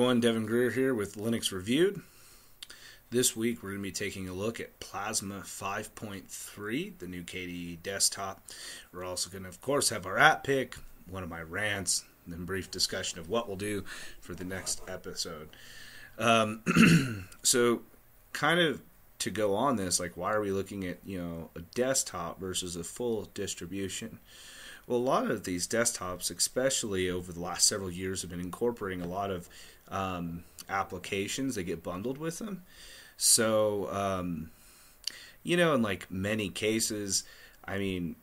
everyone, Devin Greer here with Linux Reviewed. This week we're going to be taking a look at Plasma 5.3, the new KDE desktop. We're also going to, of course, have our app pick, one of my rants, and then brief discussion of what we'll do for the next episode. So, kind of to go on this, like, why are we looking at, a desktop versus a full distribution? Well, a lot of these desktops, especially over the last several years, have been incorporating a lot of applications that get bundled with them. So, in like many cases,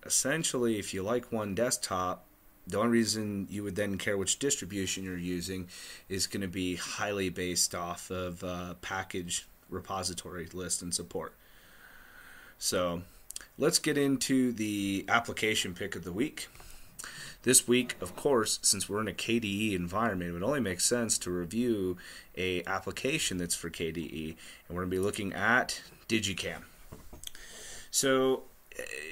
essentially, if you like one desktop, the only reason you would then care which distribution you're using is going to be highly based off of package repository list and support. So, let's get into the application pick of the week. This week, of course, since we're in a KDE environment, it would only make sense to review a application that's for KDE, and we're going to be looking at Digikam. So,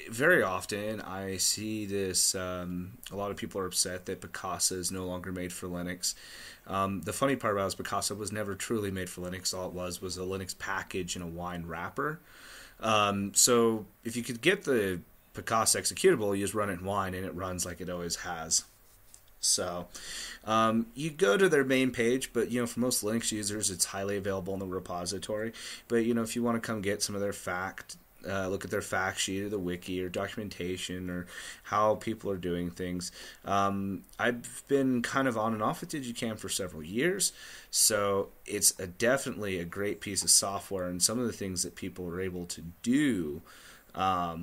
very often I see this, a lot of people are upset that Picasa is no longer made for Linux. The funny part about it is Picasa was never truly made for Linux. All it was a Linux package and a wine wrapper. So if you could get the Picasa executable, you just run it in wine and it runs like it always has. So you go to their main page, but for most Linux users it's highly available in the repository. But if you want to come get some of their look at their fact sheet or the wiki or documentation or how people are doing things. I've been kind of on and off with Digikam for several years, so it's definitely a great piece of software, and some of the things that people are able to do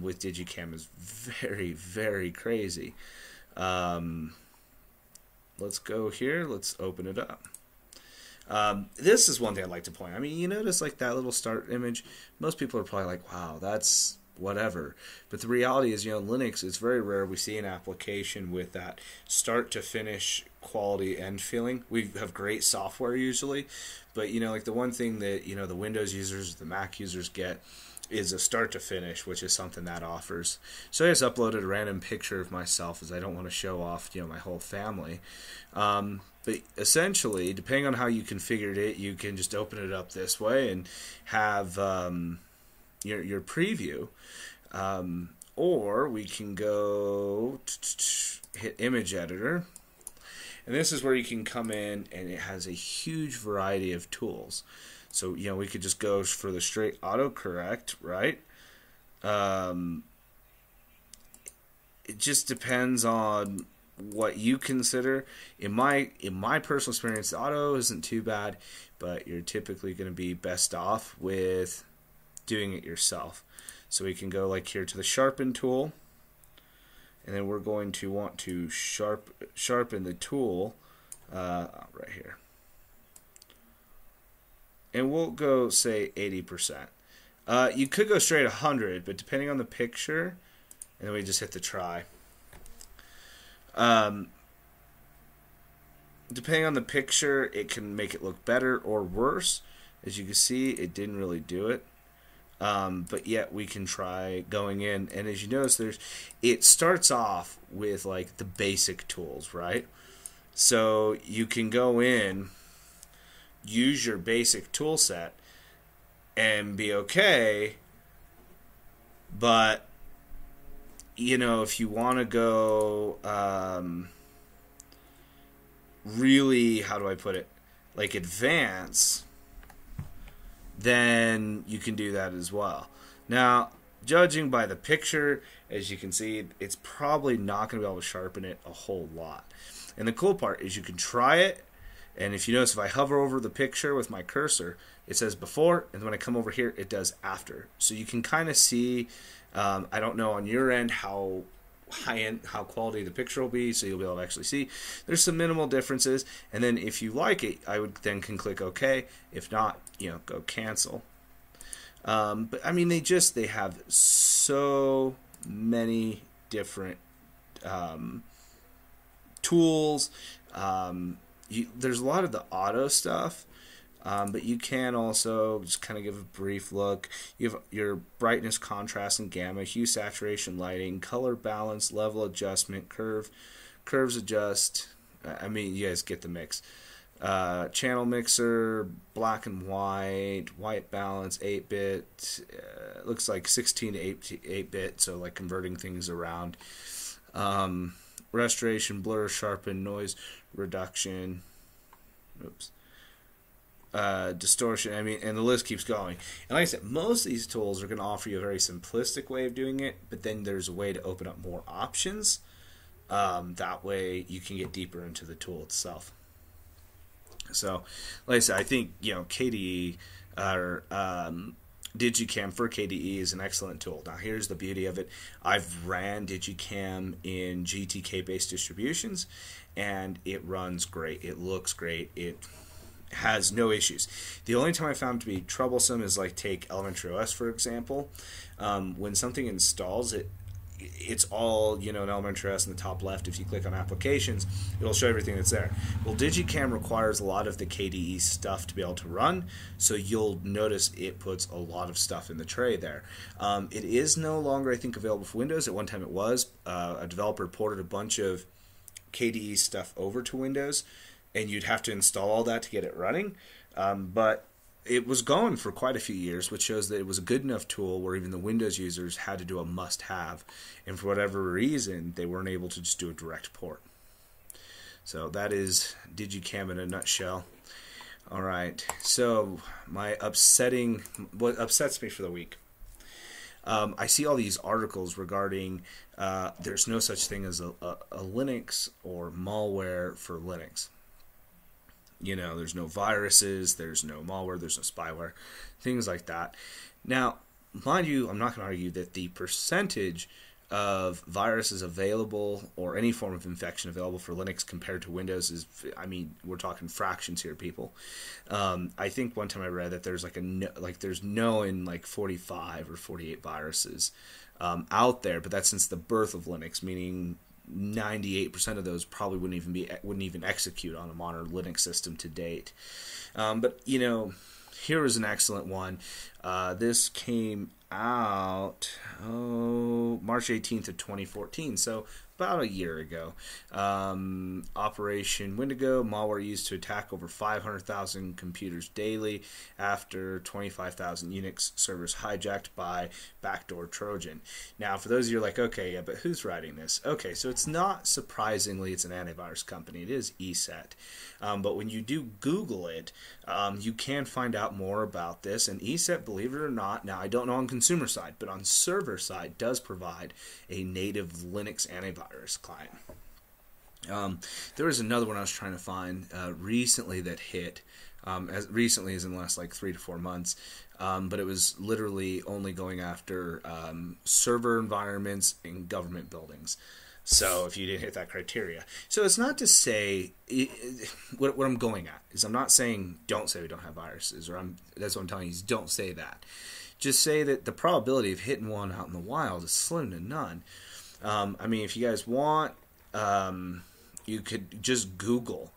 with Digikam is very, very crazy. Let's go here. Let's open it up. This is one thing I'd like to point out. You notice like that little start image? Most people are probably like, wow, that's whatever. But the reality is, Linux, it's very rare we see an application with that start to finish quality end feeling. We have great software usually, but like the one thing that, the Windows users, the Mac users get is a start to finish, which is something that offers. So I just uploaded a random picture of myself as I don't want to show off, my whole family. But essentially, depending on how you configured it, you can just open it up this way and have your preview. Or we can go hit image editor. And this is where you can come in, and it has a huge variety of tools. So, we could just go for the straight autocorrect, right? It just depends on what you consider. In my personal experience, the auto isn't too bad, but you're typically going to be best off with doing it yourself. So we can go like here to the sharpen tool, and then we're going to want to sharpen the tool right here. And we'll go, say, 80%. You could go straight 100, but depending on the picture, and then we just hit the try. Depending on the picture, it can make it look better or worse. As you can see, it didn't really do it. But yet we can try going in, and as you notice, it starts off with like the basic tools, right? So you can go in, use your basic tool set and be okay, but if you want to go really, how do I put it, like advance, then you can do that as well. Now, judging by the picture, as you can see, it's probably not going to be able to sharpen it a whole lot. And the cool part is you can try it. And if you notice, if I hover over the picture with my cursor, it says before, and when I come over here, it does after. So you can kind of see, I don't know on your end how high-end, how quality the picture will be, so you'll be able to actually see. There's some minimal differences, and then if you like it, I would then can click OK. If not, go cancel. But they have so many different tools. There's a lot of the auto stuff, but you can also just kind of give a brief look. You have your brightness, contrast, and gamma, hue, saturation, lighting, color balance, level adjustment, curves adjust. You guys get the mix. Channel mixer, black and white, white balance, 8-bit. Looks like 16 to 8-bit, so like converting things around. Restoration, blur, sharpen, noise reduction. Oops. Distortion. I mean, and the list keeps going. And like I said, most of these tools are going to offer you a very simplistic way of doing it, but then there's a way to open up more options. That way you can get deeper into the tool itself. So, like I said, I think, KDE or Digikam for KDE is an excellent tool. Now, here's the beauty of it. I've ran Digikam in GTK-based distributions, and it runs great. It looks great. It has no issues. The only time I found it to be troublesome is like take Elementary OS, for example. When something installs, it's all, in Elementary OS in the top left. If you click on applications, it'll show everything that's there. Well, Digikam requires a lot of the KDE stuff to be able to run, so you'll notice it puts a lot of stuff in the tray there. It is no longer, I think, available for Windows. At one time it was. A developer ported a bunch of KDE stuff over to Windows, and you'd have to install all that to get it running. But it was gone for quite a few years, which shows that it was a good enough tool where even the Windows users had to do a must-have, and for whatever reason, they weren't able to just do a direct port. So that is Digikam in a nutshell. All right, so what upsets me for the week. I see all these articles regarding there's no such thing as a Linux or malware for Linux. There's no viruses, there's no malware, there's no spyware, things like that. Now, mind you, I'm not going to argue that the percentage of viruses available or any form of infection available for Linux compared to Windows is, we're talking fractions here, people. I think one time I read that there's there's in 45 or 48 viruses out there, but that's since the birth of Linux, meaning 98% of those probably wouldn't even execute on a modern Linux system to date. But here is an excellent one. This came out March 18th of 2014, so about a year ago. Operation Wendigo, malware used to attack over 500,000 computers daily after 25,000 Unix servers hijacked by backdoor Trojan. Now, for those of you who are like, okay, yeah, but who's writing this? Okay, so it's not surprisingly, it's an antivirus company. It is ESET. But when you do Google it, you can find out more about this. And ESET, believe it or not, now I don't know on consumer side, but on server side, does provide a native Linux antivirus client. There was another one I was trying to find recently that hit, as recently as in the last 3 to 4 months, but it was literally only going after server environments in government buildings. So if you didn't hit that criteria. So it's not to say, what I'm going at is I'm not saying don't say we don't have viruses, or that's what I'm telling you is don't say that. Just say that the probability of hitting one out in the wild is slim to none. If you guys want, you could just Google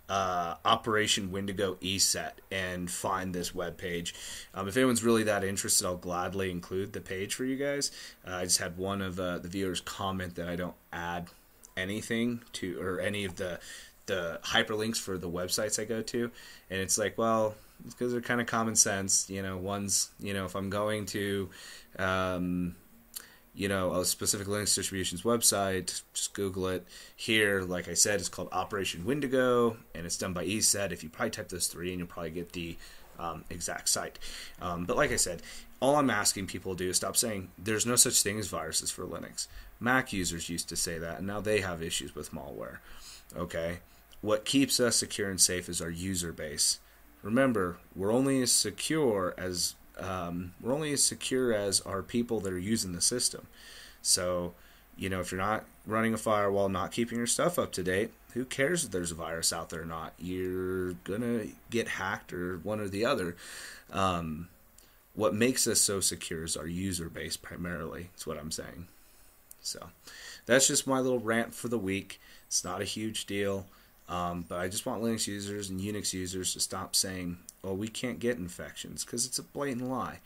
Operation Wendigo ESET and find this webpage. If anyone's really that interested, I'll gladly include the page for you guys. I just had one of the viewers comment that I don't add anything to, or any of the hyperlinks for the websites I go to, and it's like, well, it's because they're kind of common sense. One's, if I'm going to a specific Linux distribution's website, just Google it. Here, like I said, it's called Operation Wendigo, and it's done by ESET. If you probably type those three, and you'll probably get the exact site. But like I said, all I'm asking people to do is stop saying there's no such thing as viruses for Linux. Mac users used to say that, and now they have issues with malware. Okay? What keeps us secure and safe is our user base. Remember, we're only as secure as our people that are using the system. So, if you're not running a firewall, not keeping your stuff up to date, who cares if there's a virus out there or not? You're gonna get hacked or one or the other. What makes us so secure is our user base primarily. That's what I'm saying. So, that's just my little rant for the week. It's not a huge deal. But I just want Linux users and Unix users to stop saying, well, we can't get infections, because it's a blatant lie.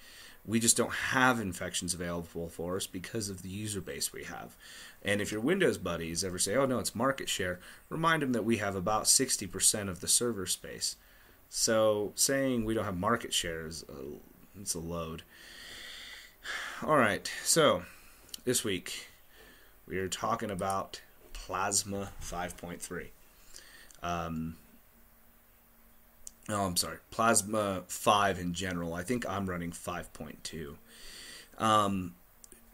We just don't have infections available for us because of the user base we have. And if your Windows buddies ever say, oh no, it's market share, remind them that we have about 60% of the server space. So saying we don't have market share is it's a load. All right, so this week we are talking about Plasma 5.3. I'm sorry, Plasma 5 in general. I think I'm running 5.2.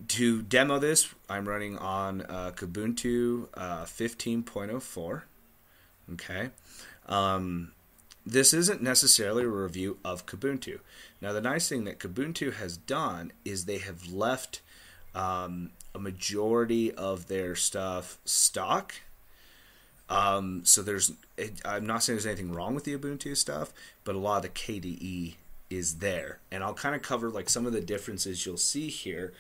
To demo this, I'm running on Kubuntu 15.04. Okay. This isn't necessarily a review of Kubuntu. Now, the nice thing that Kubuntu has done is they have left a majority of their stuff stock. So I'm not saying there's anything wrong with the Ubuntu stuff, but a lot of the KDE is there. And I'll kind of cover like some of the differences you'll see here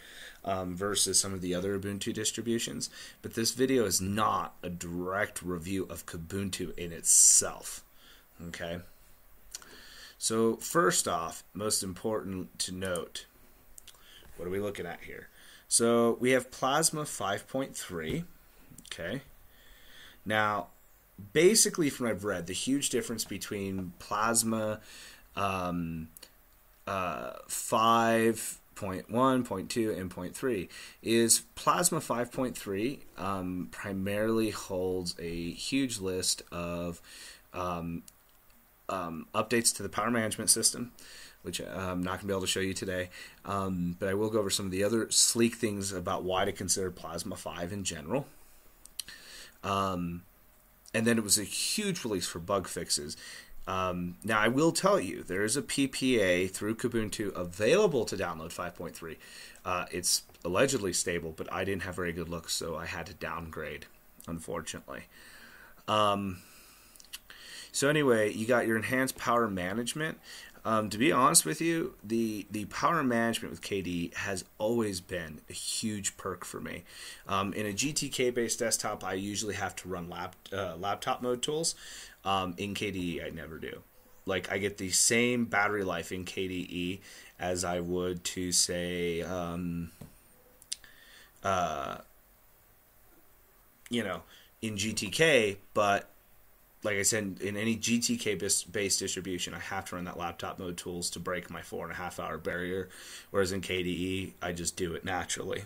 versus some of the other Ubuntu distributions. But this video is not a direct review of Kubuntu in itself. Okay. So first off, most important to note, what are we looking at here? So we have Plasma 5.3. Okay. Now, basically, from what I've read, the huge difference between Plasma 5.1, 0.2, and 0.3 is Plasma 5.3 primarily holds a huge list of updates to the power management system, which I'm not going to be able to show you today, but I will go over some of the other sleek things about why to consider Plasma 5 in general. And then it was a huge release for bug fixes. Now, I will tell you, there is a PPA through Kubuntu available to download 5.3. It's allegedly stable, but I didn't have very good looks, so I had to downgrade, unfortunately. So anyway, you got your enhanced power management. To be honest with you, the power management with KDE has always been a huge perk for me. In a GTK-based desktop, I usually have to run laptop mode tools. In KDE, I never do. Like, I get the same battery life in KDE as I would to, say, in GTK, but like I said, in any GTK-based distribution, I have to run that laptop mode tools to break my 4.5-hour barrier, whereas in KDE, I just do it naturally.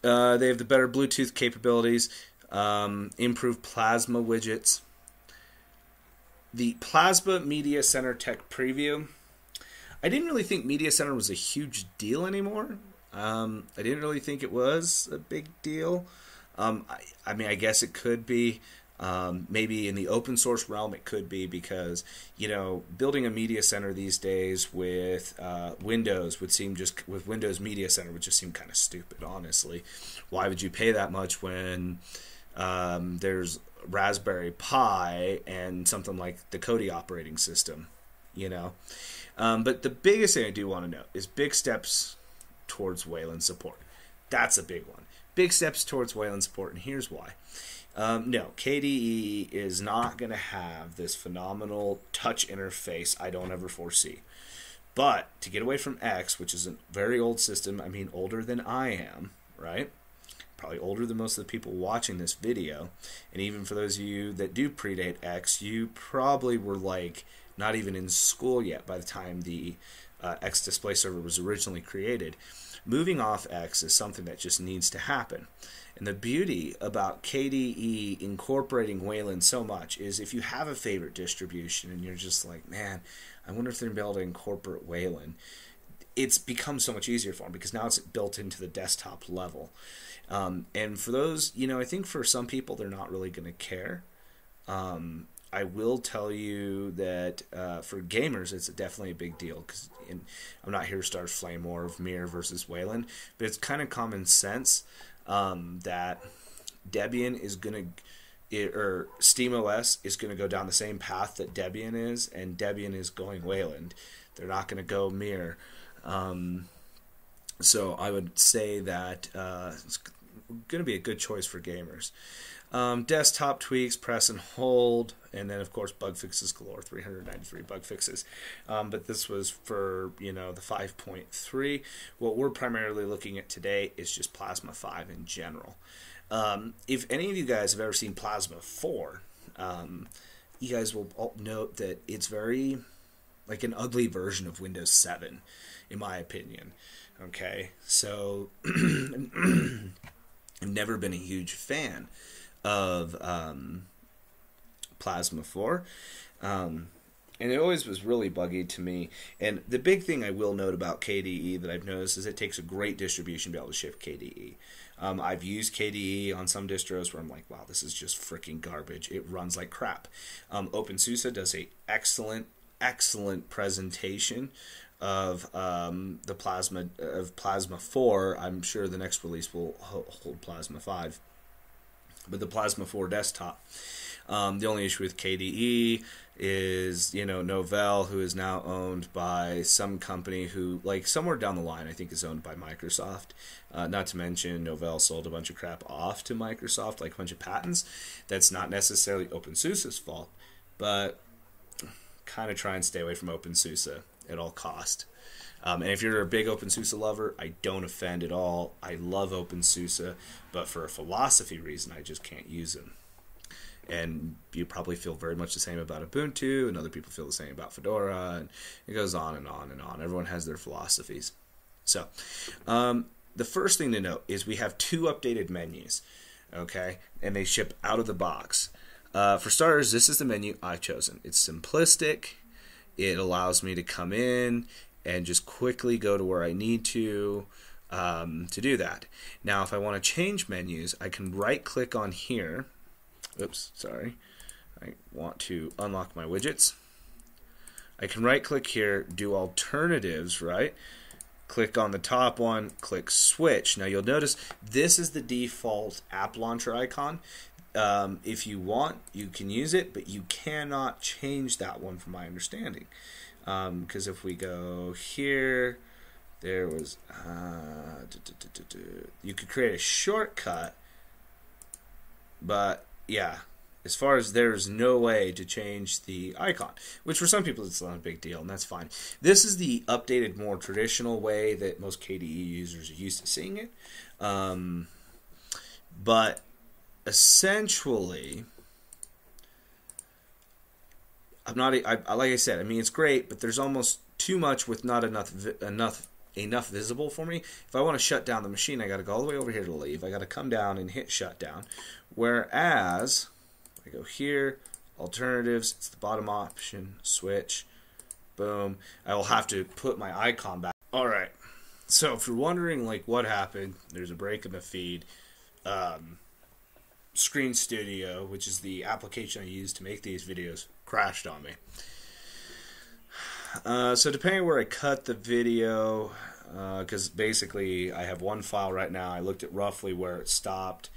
They have the better Bluetooth capabilities, improved Plasma widgets. The Plasma Media Center Tech Preview, I didn't really think Media Center was a huge deal anymore. I didn't really think it was a big deal. I mean, I guess it could be. Maybe in the open source realm it could be, because, building a media center these days with Windows would seem with Windows Media Center would just seem kind of stupid, honestly. Why would you pay that much when there's Raspberry Pi and something like the KDE operating system, But the biggest thing I do want to note is big steps towards Wayland support. That's a big one. Big steps towards Wayland support, and here's why. No, KDE is not going to have this phenomenal touch interface I don't ever foresee. But to get away from X, which is a very old system, I mean older than I am, right? Probably older than most of the people watching this video. And even for those of you that do predate X, you probably were like not even in school yet by the time the X display server was originally created. Moving off X is something that just needs to happen. And the beauty about KDE incorporating Wayland so much is if you have a favorite distribution and you're just like, man, I wonder if they're going to be able to incorporate Wayland, it's become so much easier for them because now it's built into the desktop level. And for those, I think for some people they're not really going to care. I will tell you that for gamers, it's definitely a big deal, because I'm not here to start a flame war of Mir versus Wayland, but it's kind of common sense that Debian is going to, or SteamOS is going to go down the same path that Debian is, and Debian is going Wayland. They're not going to go Mir. So I would say that going to be a good choice for gamers. Desktop tweaks, press and hold, and then of course bug fixes galore, 393 bug fixes. But this was for the 5.3. What we're primarily looking at today is just Plasma 5 in general. If any of you guys have ever seen Plasma 4, you guys will all note that it's very like an ugly version of Windows 7, in my opinion. Okay, so I've never been a huge fan of Plasma 4, and it always was really buggy to me. And the big thing I will note about KDE that I've noticed is it takes a great distribution to be able to ship KDE. I've used KDE on some distros where I'm like, wow, this is just freaking garbage. It runs like crap. OpenSUSE does a excellent presentation of the Plasma 4. I'm sure the next release will hold Plasma 5. But the Plasma 4 desktop, the only issue with KDE is, Novell, who is now owned by some company who, like, somewhere down the line, I think is owned by Microsoft. Not to mention, Novell sold a bunch of crap off to Microsoft, like a bunch of patents. That's not necessarily OpenSUSE's fault, but kind of try and stay away from OpenSUSE at all cost. And if you're a big OpenSUSE lover, I don't offend at all. I love OpenSUSE, but for a philosophy reason, I just can't use them. And you probably feel very much the same about Ubuntu, and other people feel the same about Fedora, and it goes on and on and on. Everyone has their philosophies. So, the first thing to note is we have 2 updated menus, okay? And they ship out of the box. For starters, this is the menu I've chosen. It's simplistic. It allows me to come in and just quickly go to where I need to do that. Now, if I want to change menus, I can right-click on here. Oops, sorry. I want to unlock my widgets. I can right-click here, do alternatives, right? Click on the top one, click switch. Now, you'll notice this is the default app launcher icon. If you want, you can use it, but you cannot change that one from my understanding. Because if we go here, there was you could create a shortcut, but yeah, as far as there's no way to change the icon, which for some people it's not a big deal, and that's fine. This is the updated, more traditional way that most KDE users are used to seeing it. But essentially, like I said, I mean, it's great, but there's almost too much with not enough visible for me. If I want to shut down the machine, I got to go all the way over here to leave. I got to come down and hit shutdown. Whereas I go here, alternatives, it's the bottom option, switch, boom. I will have to put my icon back. All right. So if you're wondering like what happened, there's a break in the feed. Screen Studio, which is the application I use to make these videos, crashed on me. So depending on where I cut the video, because basically I have one file right now, I looked at roughly where it stopped,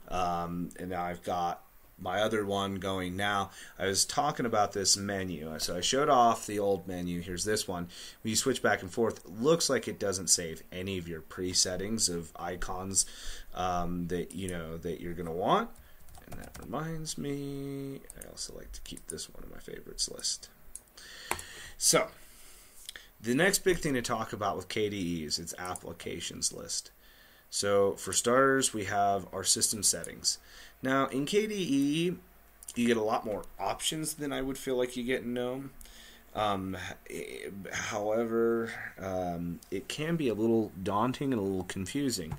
and now I've got my other one going now. I was talking about this menu. So I showed off the old menu. Here's this one. When you switch back and forth, it looks like it doesn't save any of your presettings of icons that you're going to want. And that reminds me, I also like to keep this one in my favorites list. So, the next big thing to talk about with KDE is its applications list. So, for starters, we have our system settings. Now, in KDE, you get a lot more options than I would feel like you get in GNOME. However, it can be a little daunting and a little confusing.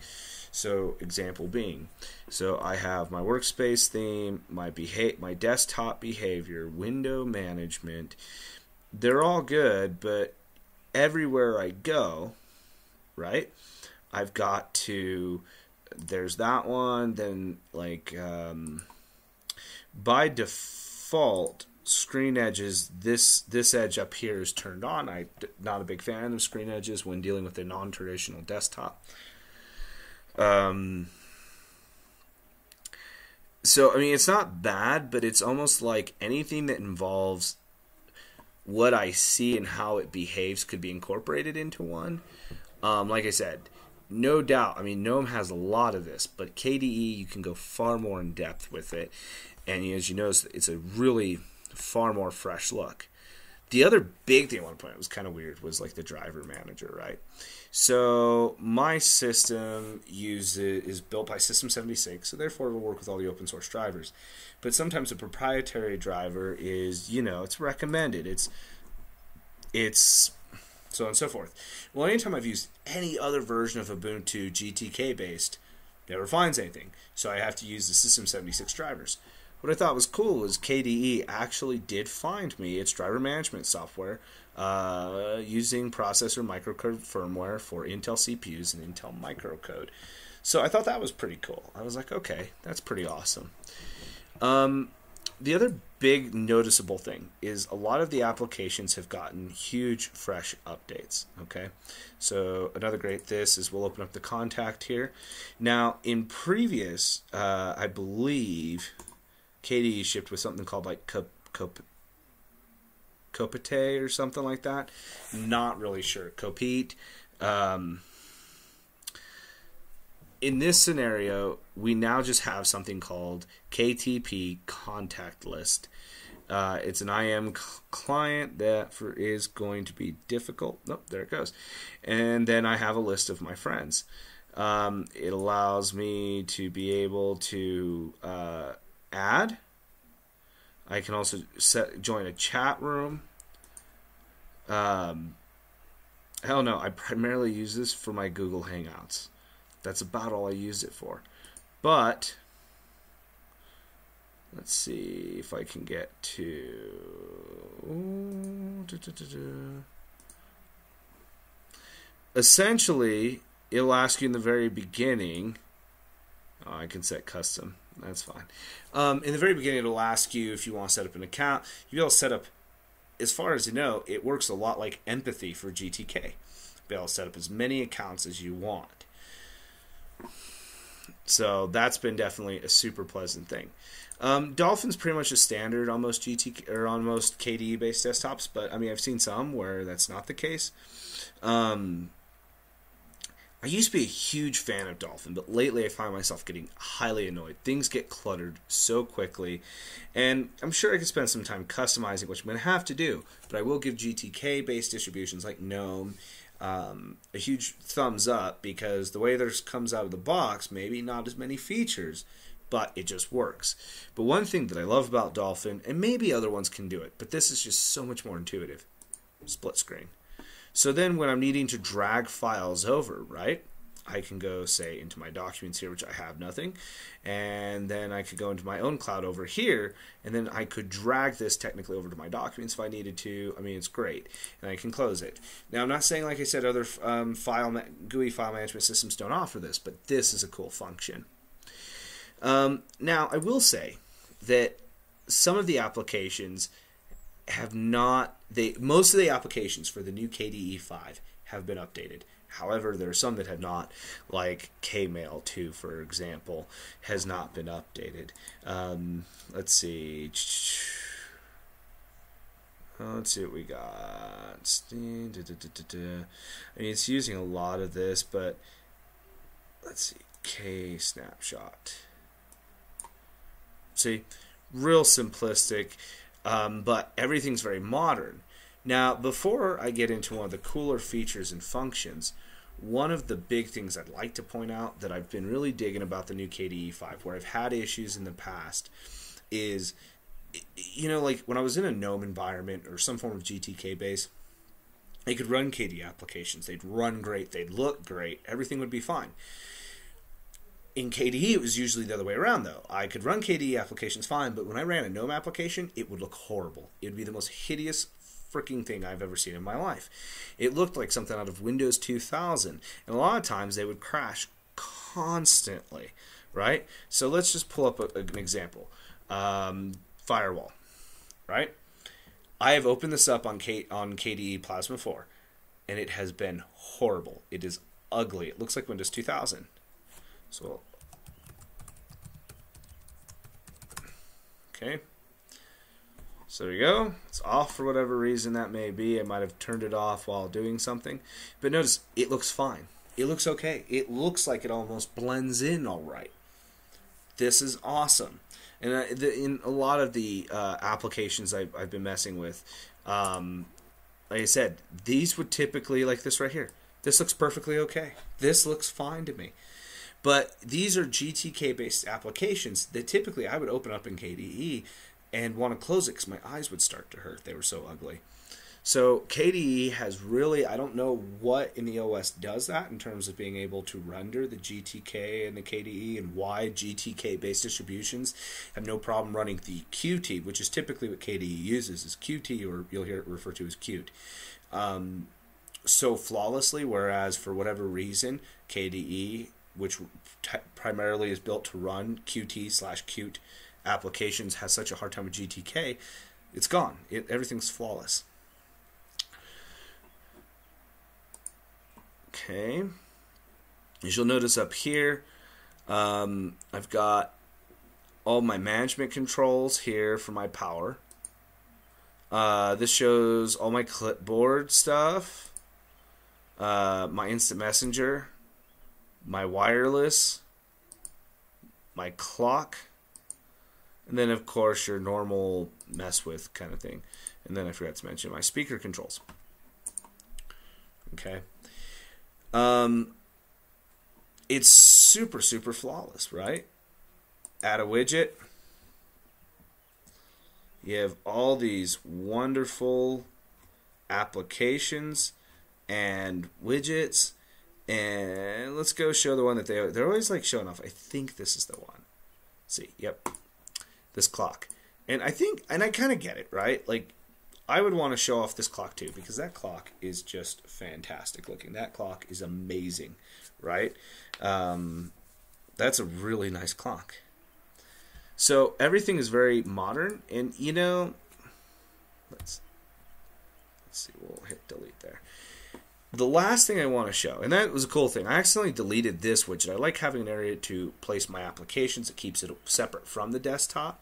So, example being, so I have my workspace theme, my desktop behavior, window management. They're all good, but everywhere I go, right, I've got to, there's that one, then like by default, screen edges, this edge up here is turned on. I'm not a big fan of screen edges when dealing with a non-traditional desktop. So, I mean, it's not bad, but it's almost like anything that involves what I see and how it behaves could be incorporated into one. Like I said, no doubt, I mean, GNOME has a lot of this, but KDE, you can go far more in depth with it. And as you notice, it's a really far more fresh look. The other big thing I want to point out was kind of weird was like the driver manager, right? So my system is built by System 76, so therefore it will work with all the open source drivers. But sometimes a proprietary driver is, it's recommended. It's so on and so forth. Well, anytime I've used any other version of Ubuntu GTK based, never finds anything. So I have to use the System 76 drivers. What I thought was cool was KDE actually did find me its driver management software using processor microcode firmware for Intel CPUs and Intel microcode. So I thought that was pretty cool. I was like, okay, that's pretty awesome. The other big noticeable thing is a lot of the applications have gotten huge fresh updates. Okay, so another great is we'll open up the contact here. Now in previous, I believe KDE shipped with something called like Copete or something like that. Not really sure. Copete. In this scenario, we now just have something called KTP contact list. It's an IM client that is going to be difficult. Nope, there it goes. And then I have a list of my friends. It allows me to be able to add. I can also join a chat room. Hell no, I primarily use this for my Google Hangouts. That's about all I use it for. But let's see if I can get to... Essentially, it'll ask you in the very beginning. Oh, I can set custom. That's fine. In the very beginning, it'll ask you if you want to set up an account. You'll be able to set up, as far as you know, it works a lot like Empathy for GTK. You'll be able to set up as many accounts as you want. So that's been definitely a super pleasant thing. Dolphin's pretty much a standard on most GTK or on most KDE based desktops, but I mean I've seen some where that's not the case. I used to be a huge fan of Dolphin, but lately I find myself getting highly annoyed. Things get cluttered so quickly, and I'm sure I could spend some time customizing, which I'm going to have to do, but I will give GTK-based distributions like GNOME a huge thumbs up, because the way this comes out of the box, maybe not as many features, but it just works. But one thing that I love about Dolphin, and maybe other ones can do it, but this is just so much more intuitive, split screen. So then when I'm needing to drag files over, right, I can go, say, into my documents here, which I have nothing, and then I could go into my own cloud over here, and then I could drag this technically over to my documents if I needed to. I mean, it's great, and I can close it. Now, I'm not saying, like I said, other GUI file management systems don't offer this, but this is a cool function. Now, I will say that some of the applications have not, most of the applications for the new KDE 5 have been updated. However, there are some that have not, like Kmail 2, for example, has not been updated. Let's see. Let's see what we got. I mean, it's using a lot of this, but let's see. K snapshot. See, real simplistic, but everything's very modern. Now, before I get into one of the cooler features and functions, one of the big things I'd like to point out that I've been really digging about the new KDE 5, where I've had issues in the past, is, you know, like when I was in a GNOME environment or some form of GTK base, I could run KDE applications. They'd run great. They'd look great. Everything would be fine. In KDE, it was usually the other way around, though. I could run KDE applications fine, but when I ran a GNOME application, it would look horrible. It would be the most hideous freaking thing I've ever seen in my life. It looked like something out of Windows 2000, and a lot of times they would crash constantly, right? So let's just pull up an example. Firewall, right? I have opened this up on KDE Plasma 4, and it has been horrible. It is ugly. It looks like Windows 2000. So, okay. So there you go. It's off for whatever reason that may be. I might have turned it off while doing something. But notice, it looks fine. it looks okay. It looks like it almost blends in all right. This is awesome. And in a lot of the applications I've been messing with, like I said, these would typically, like this right here, this looks perfectly okay. This looks fine to me. But these are GTK-based applications that typically I would open up in KDE and want to close it because my eyes would start to hurt. They were so ugly. So KDE has really, I don't know what in the OS does that in terms of being able to render the GTK and the KDE, and why GTK-based distributions have no problem running the Qt, which is typically what KDE uses, is Qt, or you'll hear it referred to as Qt, so flawlessly, whereas for whatever reason, KDE, which primarily is built to run Qt/Qt applications, has such a hard time with GTK, it's gone. Everything's flawless. Okay, as you'll notice up here, I've got all my management controls here for my power. This shows all my clipboard stuff, my instant messenger, my wireless, my clock, and then of course your normal mess with kind of thing. And then I forgot to mention my speaker controls. Okay. It's super flawless, right? Add a widget. You have all these wonderful applications and widgets, and let's go show the one that they're always like showing off. I think this is the one. Let's see, yep, this clock, and I kind of get it, right? Like, I would want to show off this clock too, because that clock is just fantastic looking. That clock is amazing, right? That's a really nice clock. So everything is very modern, and you know, let's see, we'll hit delete there. The last thing I want to show, and that was a cool thing, I accidentally deleted this widget. I like having an area to place my applications. It keeps it separate from the desktop.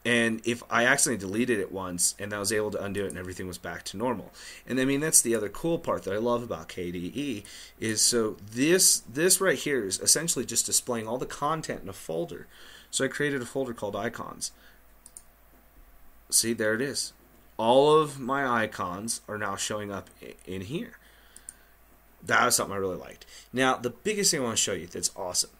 And if I accidentally deleted it once and I was able to undo it and everything was back to normal. And I mean, that's the other cool part that I love about KDE is, so this right here is essentially just displaying all the content in a folder. So I created a folder called icons. See, there it is. All of my icons are now showing up in here. That was something I really liked. Now, the biggest thing I want to show you that's awesome,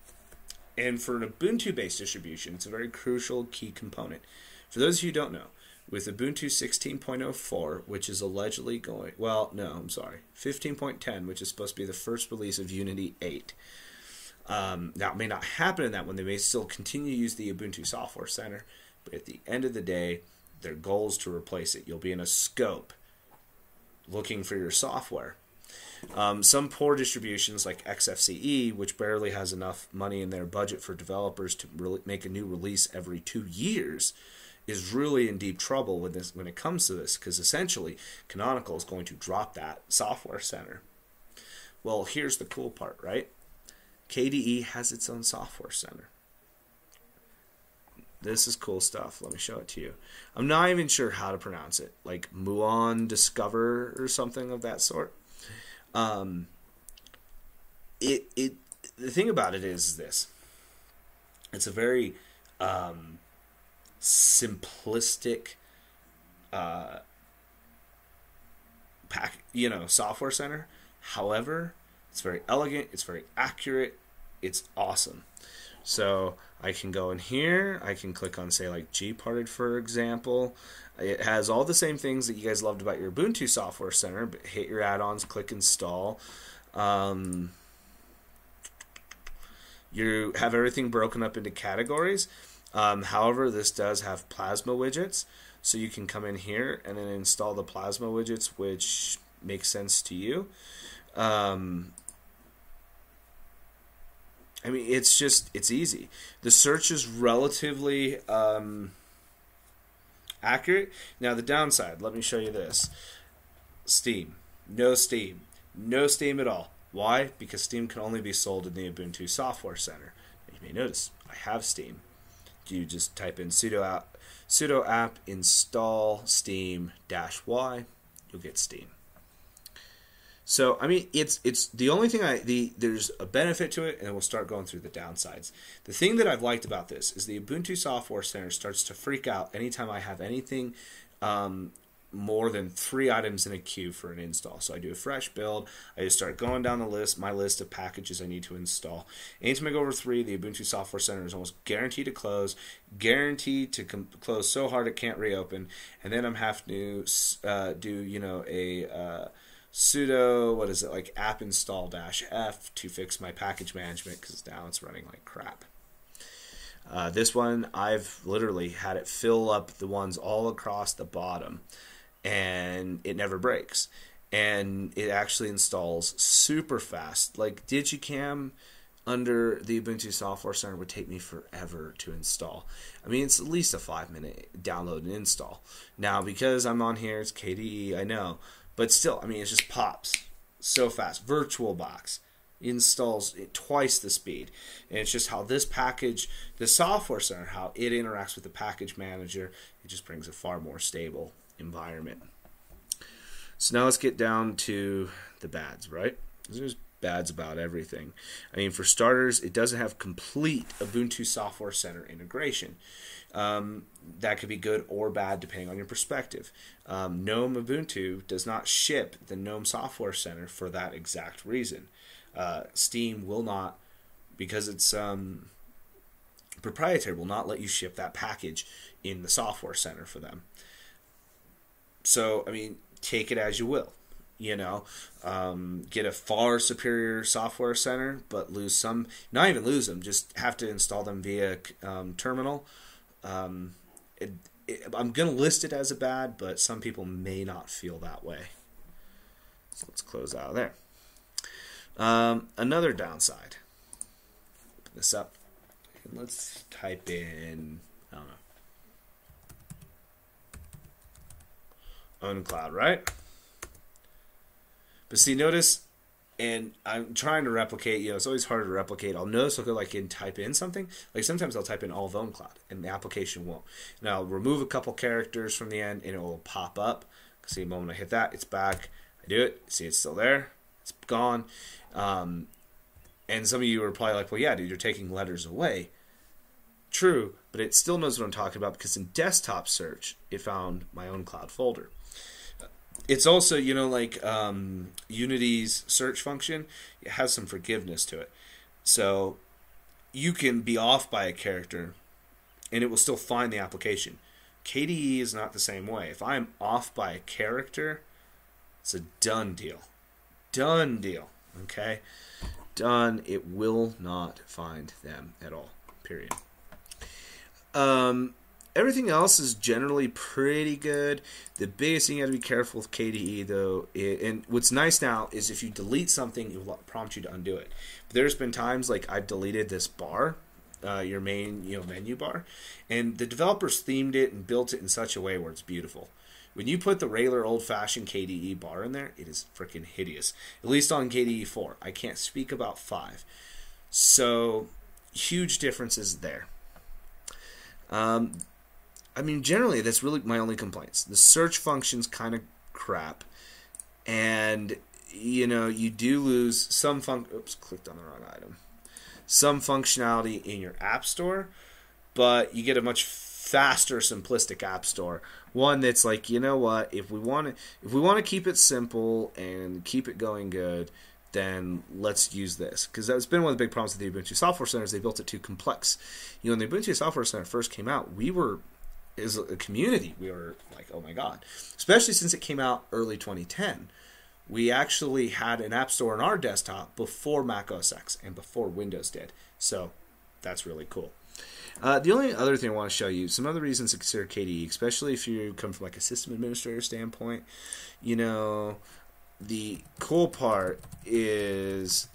and for an Ubuntu-based distribution, it's a very crucial key component. For those of you who don't know, with Ubuntu 16.04, which is allegedly going, well, no, I'm sorry, 15.10, which is supposed to be the first release of Unity 8. Now, it may not happen in that one. They may still continue to use the Ubuntu Software Center, but at the end of the day, their goal is to replace it. You'll be in a scope looking for your software. Some poor distributions like XFCE, which barely has enough money in their budget for developers to really make a new release every 2 years, is really in deep trouble when it comes to this, because essentially Canonical is going to drop that software center. Well, here's the cool part, right? KDE has its own software center. This is cool stuff. Let me show it to you. I'm not even sure how to pronounce it, like Muon Discover or something of that sort. The thing about it is this. It's a very simplistic software center. However, it's very elegant, it's very accurate, it's awesome. So I can go in here, I can click on, say, like Gparted, for example. It has all the same things that you guys loved about your Ubuntu Software Center, but hit your add-ons, click install. You have everything broken up into categories. However, this does have Plasma widgets, so you can come in here and then install the Plasma widgets, which makes sense to you. I mean, it's easy. The search is relatively accurate. Now, the downside, let me show you this. Steam. No Steam. No Steam at all. Why? Because Steam can only be sold in the Ubuntu Software Center. You may notice, I have Steam. You just type in sudo app install steam -y. You'll get Steam. So I mean, it's the only thing there's a benefit to it, and we'll start going through the downsides. The thing that I've liked about this is the Ubuntu Software Center starts to freak out anytime I have anything more than 3 items in a queue for an install. So I do a fresh build. I just start going down the list, my list of packages I need to install. Anytime I go over 3, the Ubuntu Software Center is almost guaranteed to close, guaranteed to close so hard it can't reopen, and then I'm have to do a sudo, what is it, like app install -f to fix my package management because now it's running like crap. This one, I've literally had it fill up the ones all across the bottom, and it never breaks. And it actually installs super fast. Like Digikam under the Ubuntu Software Center would take me forever to install. I mean, it's at least a 5-minute download and install. Now, because I'm on here, it's KDE, I know. But still, I mean, it just pops so fast. VirtualBox installs at twice the speed. And it's just how this package, the Software Center, how it interacts with the package manager, it just brings a far more stable environment. So now let's get down to the bads, right? There's bads about everything. I mean, for starters, it doesn't have complete Ubuntu Software Center integration. That could be good or bad depending on your perspective. GNOME Ubuntu does not ship the GNOME Software Center for that exact reason. Steam will not, because it's proprietary, will not let you ship that package in the Software Center for them. So, I mean, take it as you will. You know, get a far superior Software Center, but lose some, not even lose them, just have to install them via terminal. I'm going to list it as a bad, but some people may not feel that way. So let's close out of there. Another downside. Open this up. And let's type in, I don't know, OwnCloud, right? But see, notice, and I'm trying to replicate, it's always harder to replicate. I'll notice I'll go and type in something. Like sometimes I'll type in all of OwnCloud, and the application won't. Now I'll remove a couple characters from the end, and it will pop up. See, the moment I hit that, it's back. I do it. See, it's still there. It's gone. And some of you are probably like, well, yeah, dude, you're taking letters away. True, but it still knows what I'm talking about because in desktop search, it found my OwnCloud folder. It's also, Unity's search function, it has some forgiveness to it. So you can be off by a character and it will still find the application. KDE is not the same way. If I'm off by a character, it's a done deal. Done deal. Okay? Done. It will not find them at all. Period. Everything else is generally pretty good. The biggest thing you have to be careful with KDE, though, and what's nice now is if you delete something, it will prompt you to undo it. But there's been times like I've deleted this bar, your main menu bar, and the developers themed it and built it in such a way where it's beautiful. When you put the regular old-fashioned KDE bar in there, it is freaking hideous. At least on KDE 4. I can't speak about 5. So, huge differences there. I mean, generally, that's really my only complaints. The search function's kind of crap. And, you do lose some oops, clicked on the wrong item. Some functionality in your app store, but you get a much faster, simplistic app store. One that's like, you know what, if we want to keep it simple and keep it going good, then let's use this. Because that's been one of the big problems with the Ubuntu Software Center is they built it too complex. When the Ubuntu Software Center first came out, as a community, we were like, oh my god. Especially since it came out early 2010. We actually had an app store on our desktop before Mac OS X and before Windows did. So that's really cool. The only other thing I want to show you, some other reasons to consider KDE, especially if you come from like a system administrator standpoint, the cool part is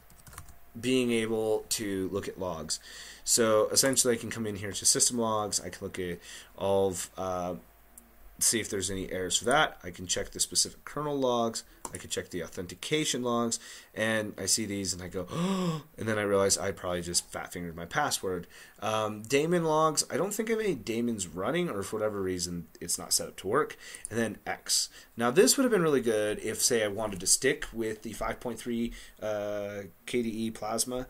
being able to look at logs. So essentially I can come in here to system logs, I can look at all of, see if there's any errors for that, I can check the specific kernel logs, I could check the authentication logs, and I see these, and I go, oh, and then I realize I probably just fat-fingered my password. Daemon logs, I don't think I have any daemons running, or for whatever reason, it's not set up to work. And then X. Now, this would have been really good if, say, I wanted to stick with the 5.3 KDE Plasma,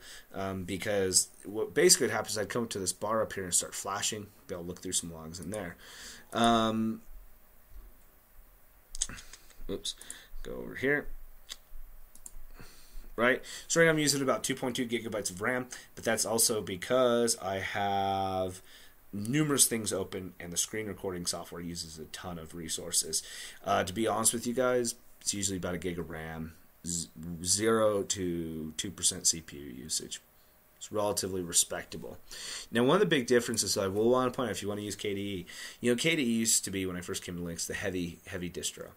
because what basically happens is I'd come to this bar up here and start flashing, be able to look through some logs in there. Oops, go over here. Right, so right now I'm using about 2.2 gigabytes of RAM, but that's also because I have numerous things open, and the screen recording software uses a ton of resources. To be honest with you guys, it's usually about a gig of RAM, 0 to 2% CPU usage. It's relatively respectable. Now, one of the big differences I will want to point out, if you want to use KDE, KDE used to be, when I first came to Linux, the heavy distro.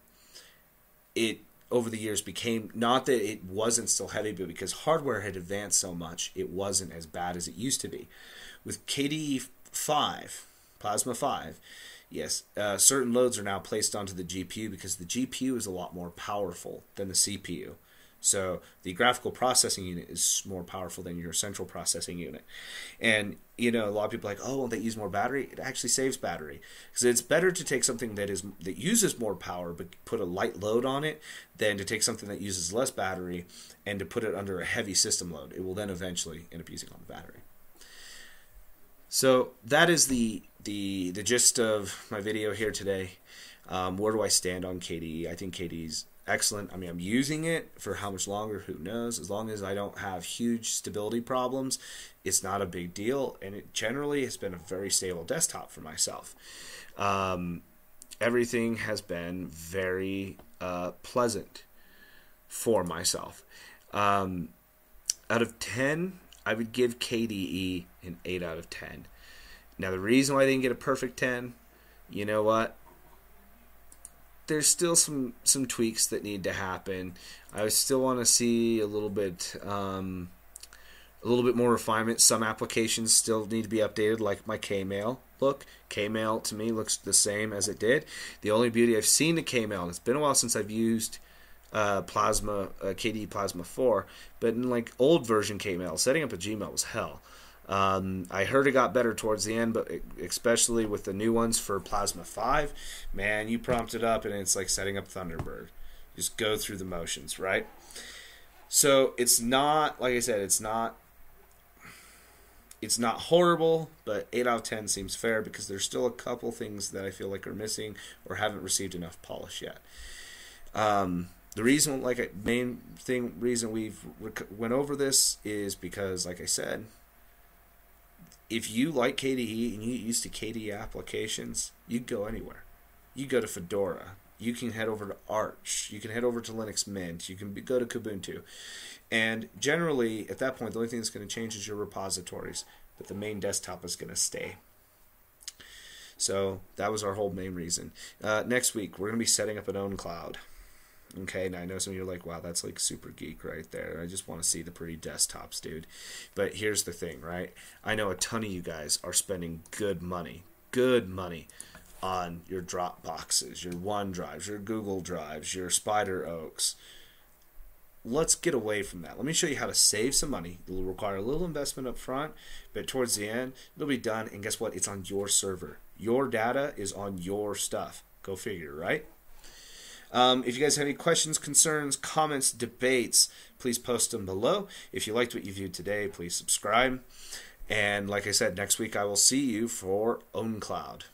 It, over the years, became, not that it wasn't still heavy, but because hardware had advanced so much, it wasn't as bad as it used to be. With KDE 5, Plasma 5, yes, certain loads are now placed onto the GPU because the GPU is a lot more powerful than the CPU. So the graphical processing unit is more powerful than your central processing unit. And, a lot of people are like, oh, won't they use more battery? It actually saves battery. Because it's better to take something that uses more power but put a light load on it than to take something that uses less battery and to put it under a heavy system load. It will then eventually end up using all the battery. So that is the gist of my video here today. Where do I stand on KDE? I think KDE's excellent. I mean, I'm using it for how much longer, who knows. As long as I don't have huge stability problems, it's not a big deal, and it generally has been a very stable desktop for myself. Everything has been very pleasant for myself. Out of 10, I would give KDE an 8 out of 10. Now, the reason why I didn't get a perfect 10, you know what? There's still some tweaks that need to happen. I still want to see a little bit more refinement. Some applications still need to be updated, like my Kmail look. Kmail to me looks the same as it did. The only beauty I've seen to Kmail, and it's been a while since I've used KDE Plasma 4, but in like old version Kmail, setting up a Gmail was hell. I heard it got better towards the end, but especially with the new ones for Plasma 5, man, you prompt it up and it's like setting up Thunderbird. Just go through the motions, right? So it's not, like I said, it's not horrible, but 8 out of 10 seems fair because there's still a couple things that I feel like are missing or haven't received enough polish yet. The reason, reason we've went over this is because, like I said, if you like KDE and you get used to KDE applications, you can go anywhere. You go to Fedora. You can head over to Arch. You can head over to Linux Mint. You can go to Kubuntu. And generally, at that point, the only thing that's going to change is your repositories. But the main desktop is going to stay. So that was our whole main reason. Next week, we're going to be setting up an own cloud. Okay, now I know some of you are like, wow, that's like super geek right there. I just want to see the pretty desktops, dude. But here's the thing, right? I know a ton of you guys are spending good money on your Dropboxes, your OneDrives, your Google Drives, your Spider Oaks. Let's get away from that. Let me show you how to save some money. It will require a little investment up front, but towards the end, it'll be done. And guess what? It's on your server. Your data is on your stuff. Go figure, right? If you guys have any questions, concerns, comments, debates, please post them below. If you liked what you viewed today, please subscribe. And like I said, next week I will see you for OwnCloud.